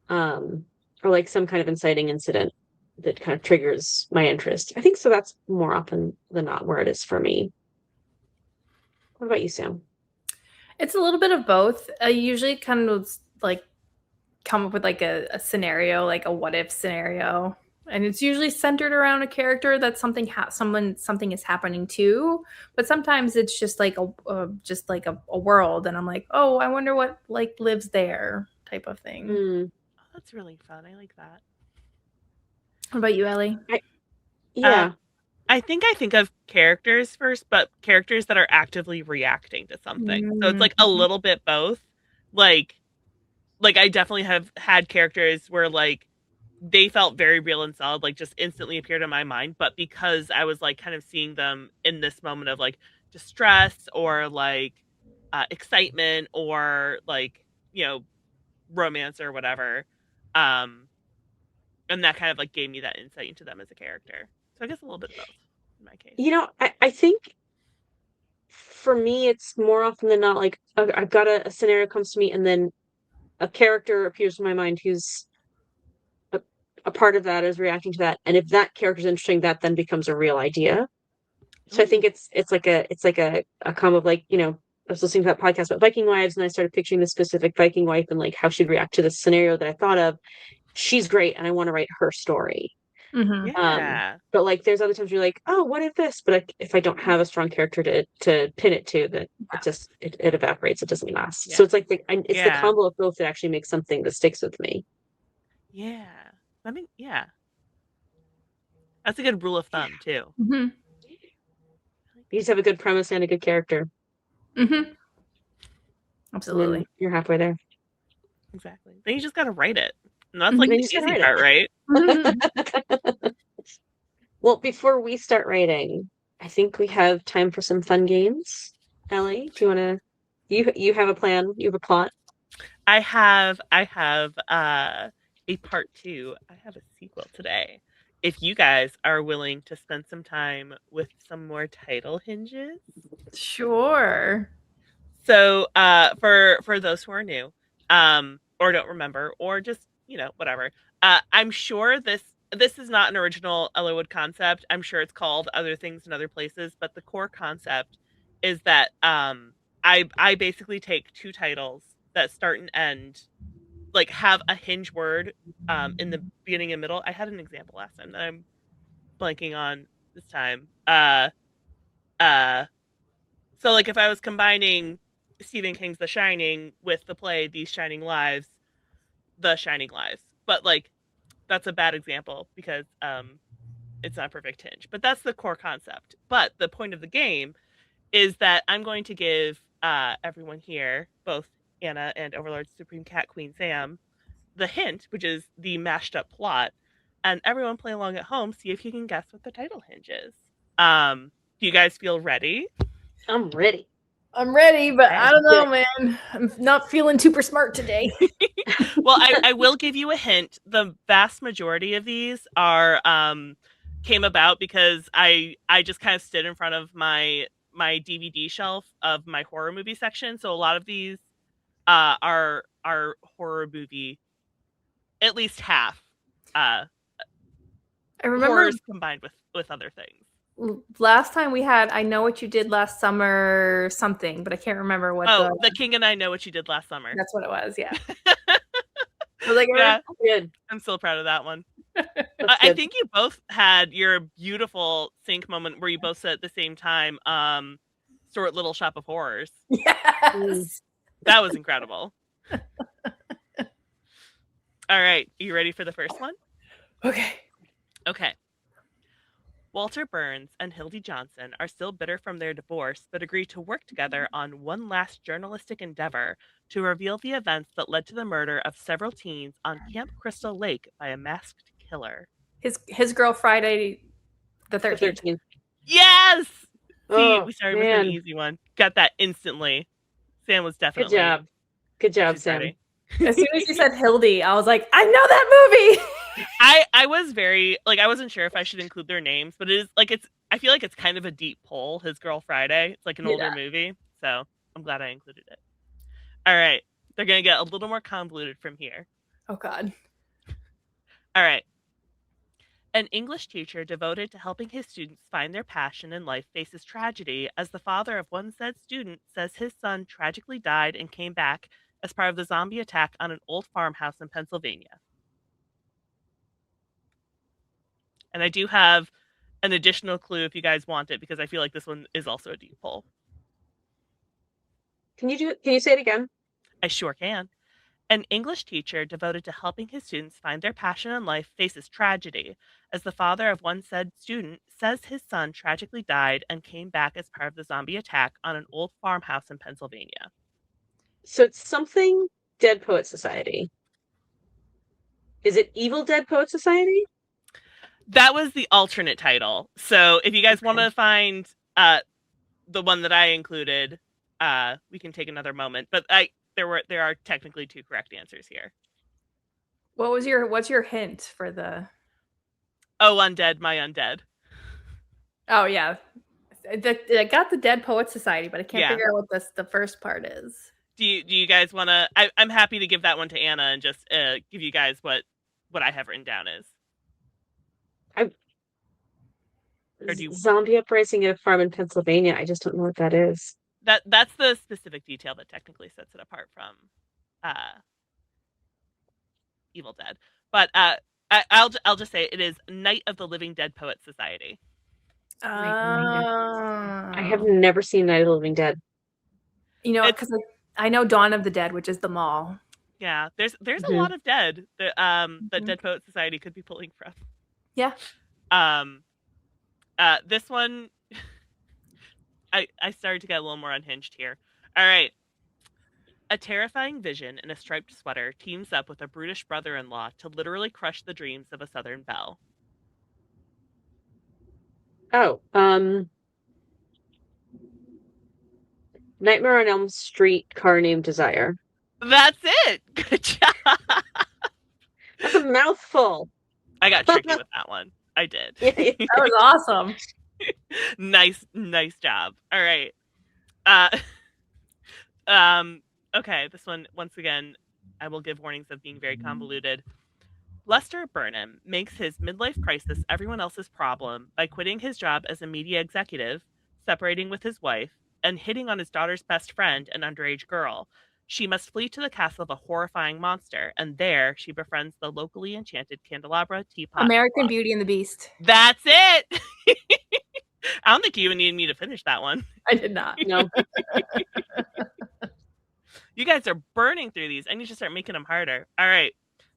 Or like some kind of inciting incident that kind of triggers my interest. I think so that's more often than not where it is for me. What about you, Sam? It's a little bit of both. I usually kind of like come up with like a scenario, like a what if scenario. And it's usually centered around a character that something is happening to, but sometimes it's just like a world, and I'm like, oh, I wonder what like lives there, type of thing. Mm. Oh, that's really fun. I like that. What about you, Ellie? Yeah. I think of characters first, but characters that are actively reacting to something. So it's like a little bit both. Like I definitely have had characters where like they felt very real and solid, like just instantly appeared in my mind. But because I was like kind of seeing them in this moment of like distress or like excitement or like, romance or whatever. And that kind of like gave me that insight into them as a character. So I guess a little bit of both in my case. I think for me it's more often than not like I've got a scenario comes to me and then a character appears in my mind who's a part of that is reacting to that. And if that character is interesting, that then becomes a real idea. So I think it's like a combo of like, I was listening to that podcast about Viking wives and I started picturing this specific Viking wife and like how she'd react to this scenario that I thought of. She's great and I want to write her story. Mm-hmm. Yeah. But like there's other times you're like, oh, what if this? But if I don't have a strong character to pin it to, then it evaporates. It doesn't last. Yeah. So it's like the combo of both that actually makes something that sticks with me. Yeah. I mean, yeah. That's a good rule of thumb too. Mm-hmm. You just have a good premise and a good character. Mm-hmm. Absolutely. You're halfway there. Exactly. Then you just got to write it. And that's like the easy part, right? Well, before we start writing, I think we have time for some fun games. Ellie, do you want to? You have a plan? You have a plot? I have a part 2. I have a sequel today. If you guys are willing to spend some time with some more title hinges. Sure. So for those who are new, or don't remember, or just, whatever. I'm sure this is not an original Eliwood concept. I'm sure it's called other things in other places, but the core concept is that I basically take 2 titles that start and end, like have a hinge word in the beginning and middle. I had an example last time that I'm blanking on this time. So like if I was combining Stephen King's The Shining with the play These Shining Lives, The Shining Lives. But like that's a bad example because it's not a perfect hinge. But that's the core concept. But the point of the game is that I'm going to give everyone here, both Anna and Overlord Supreme Cat Queen Sam, the hint, which is the mashed up plot, and everyone play along at home, see if you can guess what the title hinge is. Do you guys feel ready? I'm ready. I'm ready, but I don't know, man. I'm not feeling super smart today. Well, I will give you a hint. The vast majority of these are came about because I just kind of stood in front of my DVD shelf of my horror movie section. So a lot of these are horror movie, at least half. I remember horrors combined with other things. Last time we had I Know What You Did Last Summer something, but I can't remember what. The King and I Know What You Did Last Summer. That's what it was, yeah. I was like, yeah, good. I'm still proud of that one. I think you both had your beautiful sync moment where you both said at the same time, Stuart Little Shop of Horrors. Yes. That was incredible. All right. Are you ready for the first one? Okay. Walter Burns and Hildy Johnson are still bitter from their divorce, but agree to work together on one last journalistic endeavor to reveal the events that led to the murder of several teens on Camp Crystal Lake by a masked killer. His Girl Friday the 13th. Yes! See, Oh we started with an man, easy one. Got that instantly. Sam was good definitely. job, She's Sam. ready. As soon as you said Hildy, I was like, I know that movie. I was very like I wasn't sure if I should include their names, but it is like I feel like it's kind of a deep pull. His Girl Friday. It's like an older movie, so I'm glad I included it. All right, they're gonna get a little more convoluted from here. Oh God. All right. An English teacher devoted to helping his students find their passion in life faces tragedy as the father of one said student says his son tragically died and came back as part of the zombie attack on an old farmhouse in Pennsylvania. And I do have an additional clue if you guys want it, because I feel like this one is also a deep pull. Can you say it again? I sure can. An English teacher devoted to helping his students find their passion in life faces tragedy as the father of one said student says his son tragically died and came back as part of the zombie attack on an old farmhouse in Pennsylvania. So it's something Dead Poet Society. Is it Evil Dead Poet Society? That was the alternate title. So if you guys want to find the one that I included, we can take another moment. But there are technically two correct answers here. What's your hint for the? Oh, Undead, My Undead. Oh yeah, I got the Dead Poets Society, but I can't figure out what the first part is. Do you guys want to? I'm happy to give that one to Anna and just give you guys what I have written down is. Zombie uprising at a farm in Pennsylvania. I just don't know what that is. That's the specific detail that technically sets it apart from Evil Dead. But I'll just say it is Night of the Living Dead Poets Society. I have never seen Night of the Living Dead. You know, because I know Dawn of the Dead, which is the mall. Yeah, there's a lot of dead that Dead Poets Society could be pulling from. Yeah. This one, I started to get a little more unhinged here. All right. A terrifying vision in a striped sweater teams up with a brutish brother-in-law to literally crush the dreams of a Southern belle. Oh, Nightmare on Elm Street, Car Named Desire. That's it. Good job. That's a mouthful. I got tricky with that one. I did. That was awesome. Nice job. All right. Okay, this one, once again, I will give warnings of being very convoluted. Lester Burnham makes his midlife crisis everyone else's problem by quitting his job as a media executive, separating with his wife, and hitting on his daughter's best friend, an underage girl. She must flee to the castle of a horrifying monster, and there she befriends the locally enchanted candelabra teapot. American Beauty and the Beast. That's it! I don't think you even needed me to finish that one. I did not. No. You guys are burning through these. I need to start making them harder. All right.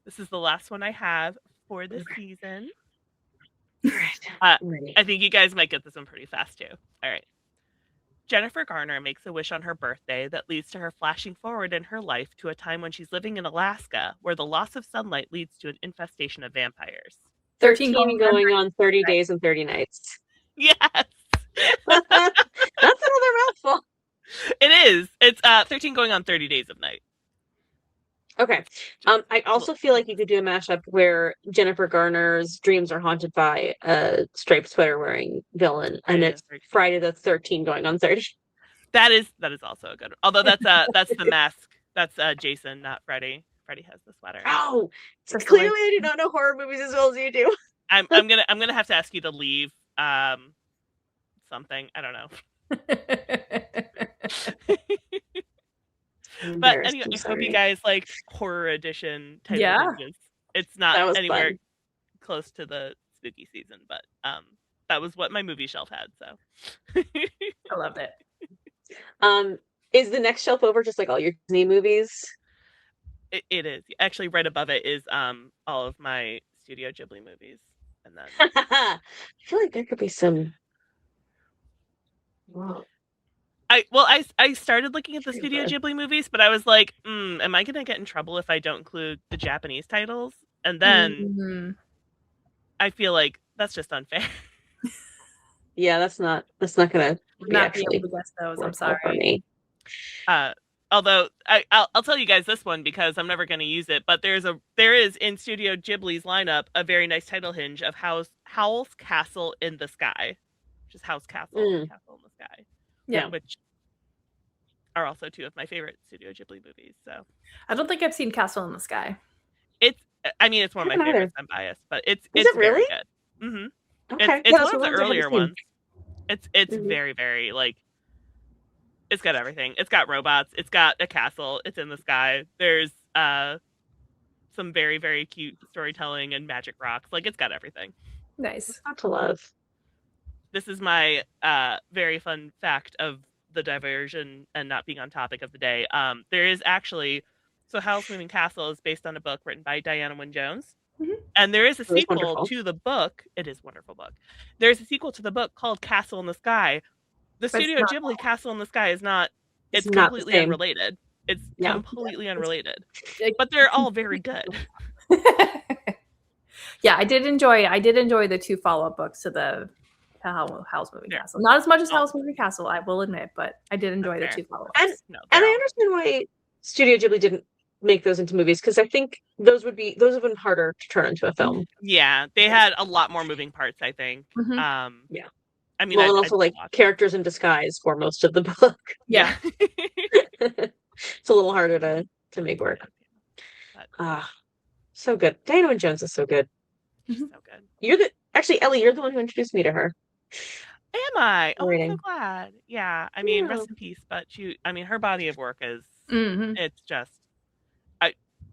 This is the last one I have for this season. I think you guys might get this one pretty fast, too. All right. Jennifer Garner makes a wish on her birthday that leads to her flashing forward in her life to a time when she's living in Alaska, where the loss of sunlight leads to an infestation of vampires. 13 going on 30 days and 30 nights. Yes. That's another mouthful. It is. It's 13 going on 30 days of night. Okay. I also feel like you could do a mashup where Jennifer Garner's dreams are haunted by a striped sweater wearing villain, and it's Friday the 13th going on 30. That is also a good one. Although that's the mask. That's Jason, not Freddy. Freddy has the sweater. Oh, so clearly I do not know horror movies as well as you do. I'm gonna have to ask you to leave something. I don't know. But anyway, I hope you guys like horror edition type of things. It's not anywhere close to the spooky season, but that was what my movie shelf had, so I loved it. Is the next shelf over just like all your Disney movies? It is. Actually, right above it is all of my Studio Ghibli movies. And then I feel like there could be some. Wow. I started looking at the Studio Ghibli movies, but I was like, am I gonna get in trouble if I don't include the Japanese titles? And then I feel like that's just unfair. Yeah, that's not gonna Would be not be able actually to guess those. I'm worthwhile for sorry. me. Although I'll tell you guys this one because I'm never going to use it, but there is in Studio Ghibli's lineup a very nice title hinge of Howl's Castle in the Sky, which is Howl's Castle in the Sky. Yeah. Which are also two of my favorite Studio Ghibli movies. So I don't think I've seen Castle in the Sky. it's one of my favorites. I'm biased, but it's it really very good. Mm-hmm. Okay. It's one of the earlier ones. It's very, very like, it's got everything. It's got robots. It's got a castle. It's in the sky. There's some very, very cute storytelling and magic rocks. Like, it's got everything. Nice. Not to love. This is my very fun fact of the diversion and not being on topic of the day. There is actually, so Howl's Moving Castle is based on a book written by Diana Wynne Jones. Mm-hmm. And there is a sequel to the book. It is a wonderful book. There's a sequel to the book called Castle in the Sky. The Studio Ghibli Castle in the Sky is not, it's completely unrelated. It's completely unrelated. But they're all very good. Yeah, I did enjoy the two follow-up books to the Howl's Moving Castle. Not as much as Howl's Moving Castle, I will admit, but I did enjoy the two follow-ups. And I understand why Studio Ghibli didn't make those into movies, because I think those have been harder to turn into a film. Yeah, they had a lot more moving parts, I think. Yeah. I mean, and also like characters in disguise for most of the book. Yeah. It's a little harder to make work. So good. Diana Wynne Jones is so good. So good. Ellie, you're the one who introduced me to her. Am I? Oh, I'm so glad. Yeah. I mean, rest in peace, but her body of work is, it's just,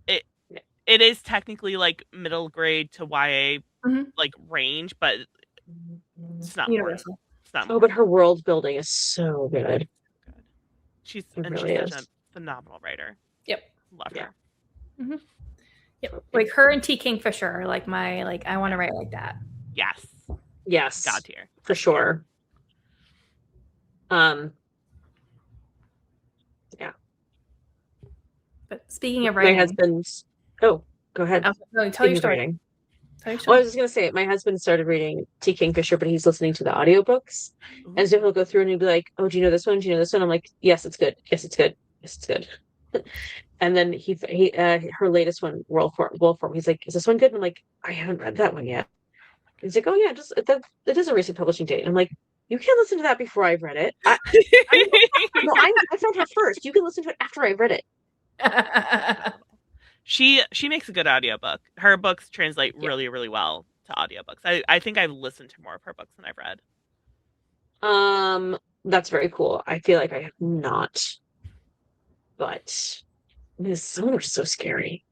it is technically like middle grade to YA like range, but it's not universal. It's not but her world building is so good. She's such a phenomenal writer. Yep. Love her. Mm-hmm. Yep. Like her and T. Kingfisher are like my, like, I want to write like that. Yes. God tier. For sure. Yeah. But speaking of writing, my husband's. Oh, go ahead. Tell your story. I was just gonna say, my husband started reading T. Kingfisher, but he's listening to the audiobooks. And so he'll go through and he'll be like, "Oh, do you know this one? Do you know this one?" I'm like, "Yes, it's good. Yes, it's good. Yes, it's good." And then he her latest one, Wolfram. He's like, "Is this one good?" And I'm like, "I haven't read that one yet." And he's like, "Oh yeah, it is a recent publishing date." And I'm like, "You can't listen to that before I've read it. I found her first. You can listen to it after I've read it." She makes a good audiobook. Her books translate really, really well to audiobooks. I think I've listened to more of her books than I've read. That's very cool. I feel like I have not. But some are so scary.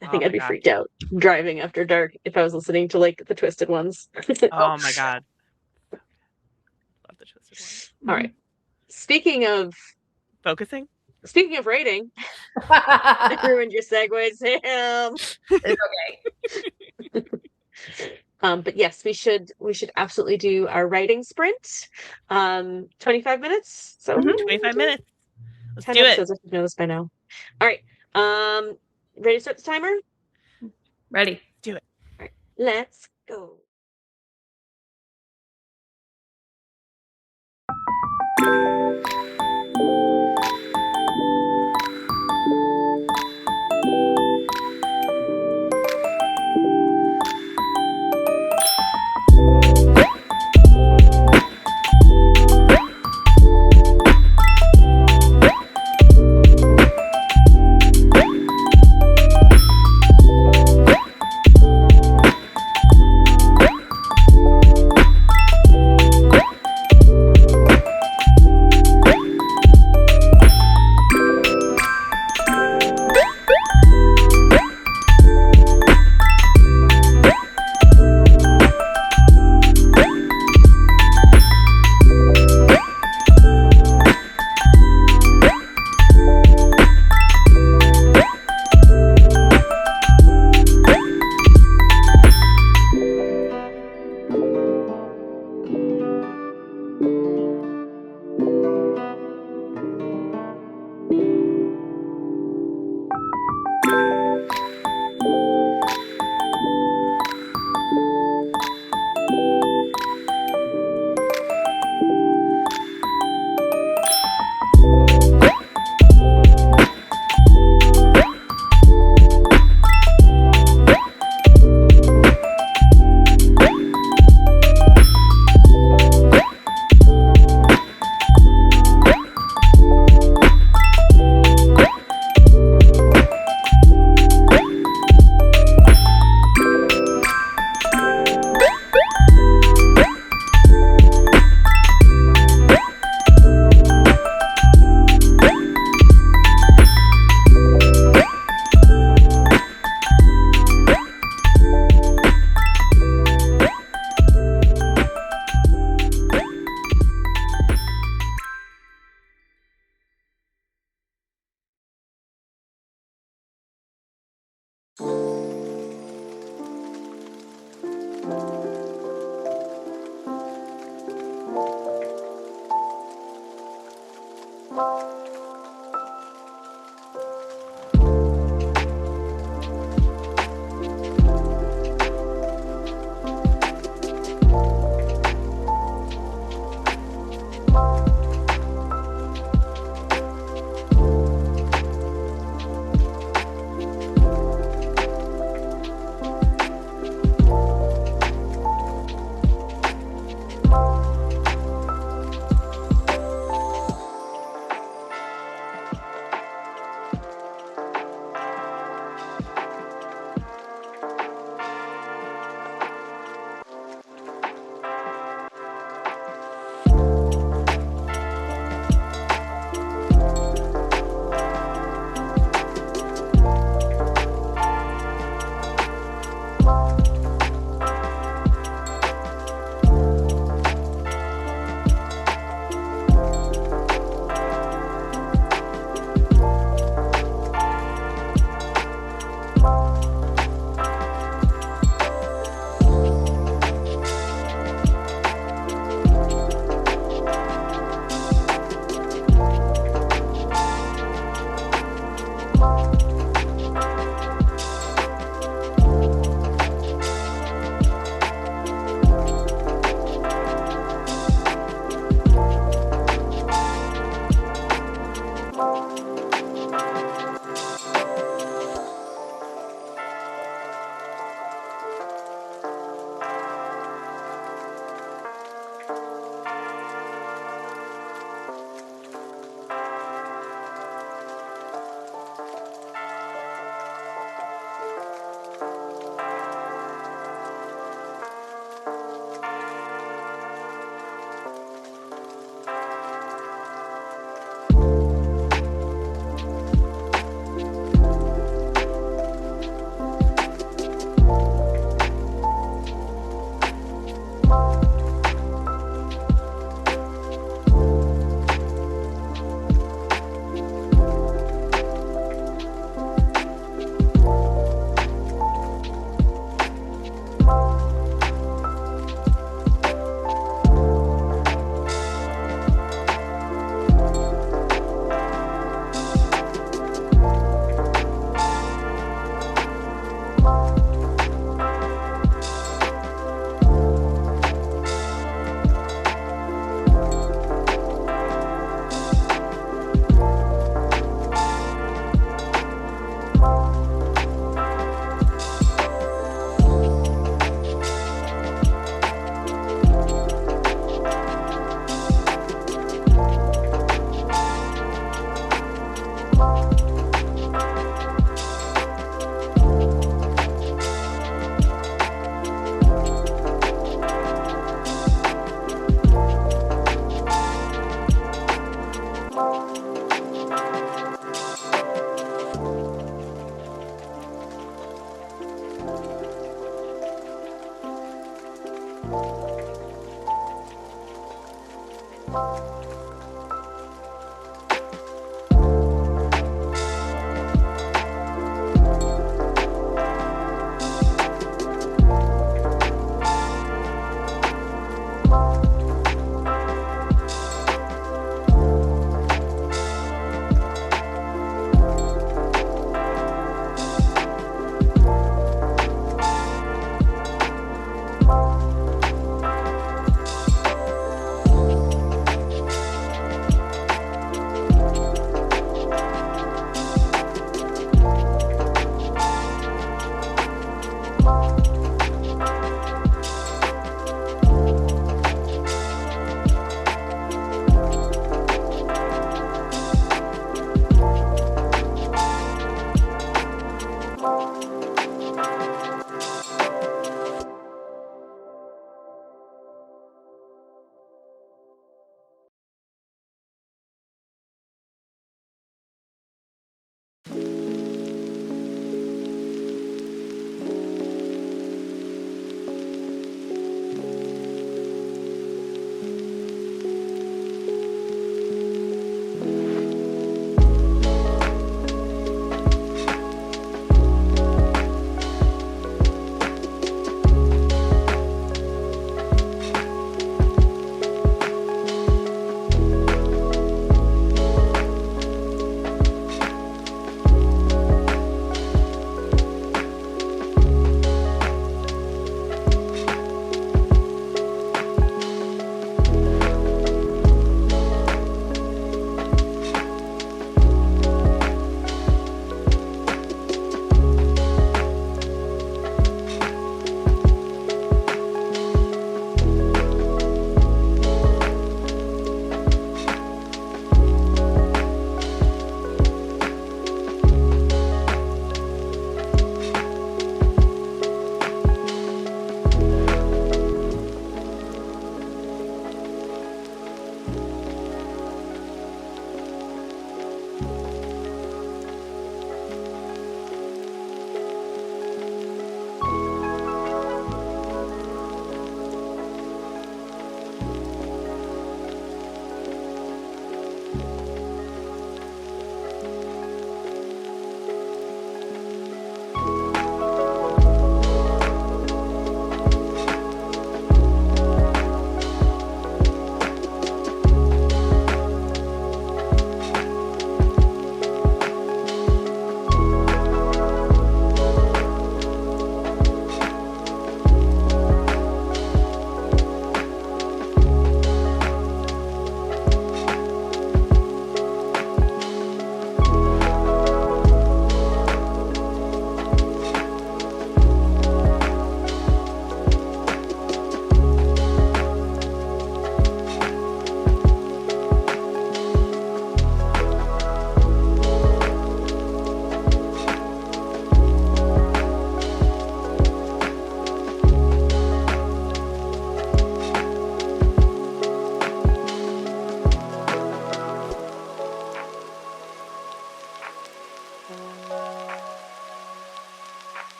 I think I'd be freaked out driving after dark if I was listening to like the twisted ones. Oh my god. Love the twisted ones. All right. Speaking of rating, I ruined your segue, Sam. It's okay. But yes, we should absolutely do our writing sprint. 25 minutes. So 25 minutes. Let's 10 do episodes. I should know this by now. All right. Ready to start the timer? Ready. Do it. All right. Let's go.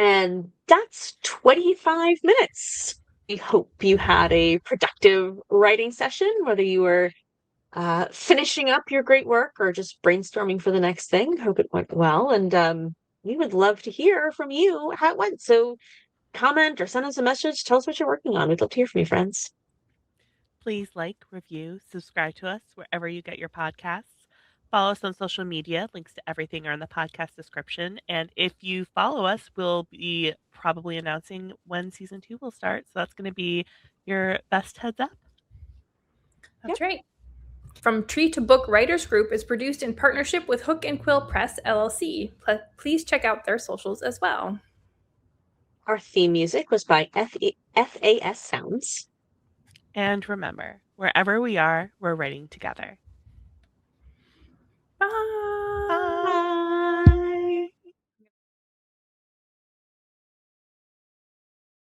And that's 25 minutes. We hope you had a productive writing session, whether you were finishing up your great work or just brainstorming for the next thing. Hope it went well. And we would love to hear from you how it went. So comment or send us a message. Tell us what you're working on. We'd love to hear from you, friends. Please like, review, subscribe to us wherever you get your podcasts. Follow us on social media. Links to everything are in the podcast description. And if you follow us, we'll be probably announcing when season 2 will start. So that's going to be your best heads up. That's right. From Tree to Book Writers Group is produced in partnership with Hook and Quill Press, LLC. Please check out their socials as well. Our theme music was by FASSounds. And remember, wherever we are, we're writing together.